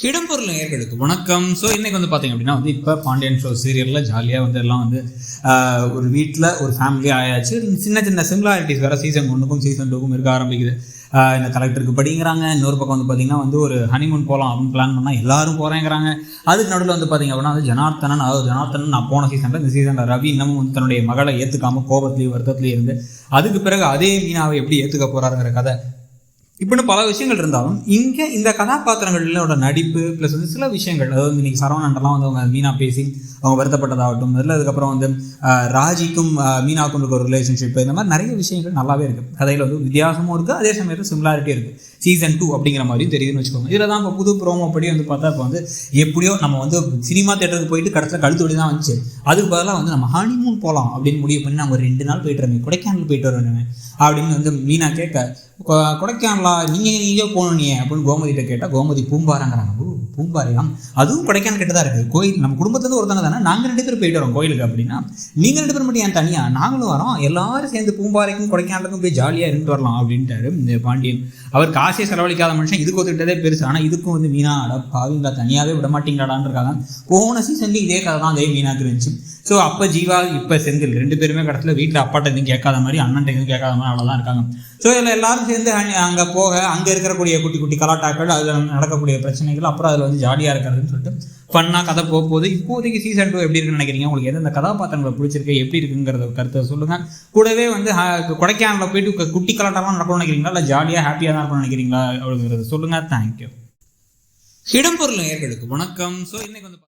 இடம்பொருள் நேயர்களுக்கு வணக்கம். ஸோ இன்றைக்கி வந்து பார்த்திங்க அப்படின்னா இப்போ பாண்டியன் ஷோ சீரியலில் ஜாலியாக எல்லாம் ஒரு வீட்டில் ஒரு ஃபேமிலி ஆயாச்சு. சின்ன சின்ன சிமிலாரிட்டிஸ் வேறு சீசன் 1க்கும் சீசன் 2க்கும் இருக்க ஆரம்பிக்குது. இந்த கலெக்டருக்கு படிக்கிறாங்க. இன்னொரு பக்கம் பார்த்திங்கன்னா ஒரு ஹனிமூன் போகலாம் அப்படின்னு பிளான் பண்ணால் எல்லோரும் போகிறேங்கிறாங்க. அதுக்கு நடுவில் பார்த்திங்க அப்படின்னா ஜனார்த்தனன் நான் போன சீசனில் இந்த சீசனில் ரவி இன்னமும் தன்னுடைய மகளை ஏற்றுக்காமல் கோபத்துலேயும் வருத்தத்துலேயும் இருந்து அதுக்கு பிறகு அதே மீனாவை எப்படி ஏற்றுக்க போகிறாருங்கிற கதை இப்படின்னு பல விஷயங்கள் இருந்தாலும் இங்கே இந்த கதாபாத்திரங்களோட நடிப்பு ப்ளஸ் சில விஷயங்கள், அதாவது இன்னைக்கு சரவணன்லாம் அவங்க மீனா பேசி அவங்க வருத்தப்பட்டதாகட்டும், அதில் அதுக்கப்புறம் ராஜிக்கும் மீனாவுக்கும் இருக்க ஒரு ரிலேஷன்ஷிப், இந்த மாதிரி நிறைய விஷயங்கள் நல்லாவே இருக்குது. கதையில் வித்தியாசமும் இருக்குது, அதே சமயத்தில் சிமிலாரிட்டி இருக்குது. சீசன் 2 அப்படிங்கிற மாதிரியும் தெரியுதுன்னு வச்சுக்கோங்க. இதில் தான் இப்போ புது ப்ரோமோ படி பார்த்தா இப்போ எப்படியோ நம்ம சினிமா தேட்டருக்கு போயிட்டு கடைசியில் கழுத்தோடி தான் வந்துச்சு. அதுக்கு பதிலாக நம்ம ஹனிமூன் போகலாம் அப்படின்னு முடிவு பண்ணி நாங்கள் 2 நாள் போயிட்டு வரமே, கொடைக்கானல் போயிட்டு வரணுமே அப்படின்னு மீனா கேட்க, கொடைக்கானலா நீங்கள் போகணும் அப்படின்னு கோமதிகிட்ட கேட்டால் கோமதி பூம்பாறாங்கிறாங்க. பூம்பாறையாம், அதுவும் கொடைக்கானல் கிட்ட தான் இருக்குது. கோயில் நம்ம குடும்பத்துலேருந்து ஒருத்தங்க தானே, நாங்கள் 2 பேர் போயிட்டு வரோம் கோயிலுக்கு. அப்படின்னா நீங்கள் 2 பேர் மட்டும் ஏன் தனியாக, நாங்களும் வரோம், எல்லாரும் சேர்ந்து பூம்பாறைக்கும் கொடைக்கானலுக்கும் போய் ஜாலியாக இருந்துட்டு வரலாம் அப்படின்ட்டாரு இந்த பாண்டியன். அவர் காசே செலவழிக்காத மனுஷன், இதுக்கு ஒத்துக்கிட்டதே பெருசு. ஆனால் இதுக்கும் மீனா பாவீங்களா தனியாகவே விட மாட்டீங்களாடான்னு இருக்காங்க. போன சீசன்லேயும் இதே கதை தான் அதே மீனாக்கு இருந்துச்சு. ஸோ அப்போ ஜீவா இப்போ செந்தில் 2 பேருமே கடத்தில் வீட்டில் அப்பாட்ட எதுவும் கேட்காத மாதிரி, அண்ணன் எதுவும் கேட்காத மாதிரி அவ்வளோதான் இருக்காங்க. ஸோ இதில் எல்லாரும் சேர்ந்து அங்கே போக அங்கே இருக்கக்கூடிய குட்டி குட்டி கலாட்டாக்கள், அதில் நடக்கக்கூடிய பிரச்சனைகள், அப்புறம் அதில் ஜாலியாக இருக்கிறதுன்னு சொல்லிட்டு ஃபன்னாக கதை போகுது. இப்போதைக்கு சீசன் 2 எப்படி இருக்குன்னு நினைக்கிறீங்க? உங்களுக்கு எந்த கதாபாத்திரங்களை பிடிச்சிருக்கு, எப்படி இருக்குங்கிறத கருத்தை சொல்லுங்கள். கூடவே கொடைக்கானலில் போயிட்டு குட்டி கலாட்டெல்லாம் நடக்கணும்னு நினைக்கிறீங்களா, இல்லை ஜாலியாக ஹாப்பியாக தான் இருக்கணும்னு நினைக்கிறீங்களா அப்படிங்கிறத சொல்லுங்கள். தேங்க்யூ. இடம்பொருள் நேயர்களுக்கு வணக்கம். ஸோ இன்னைக்கு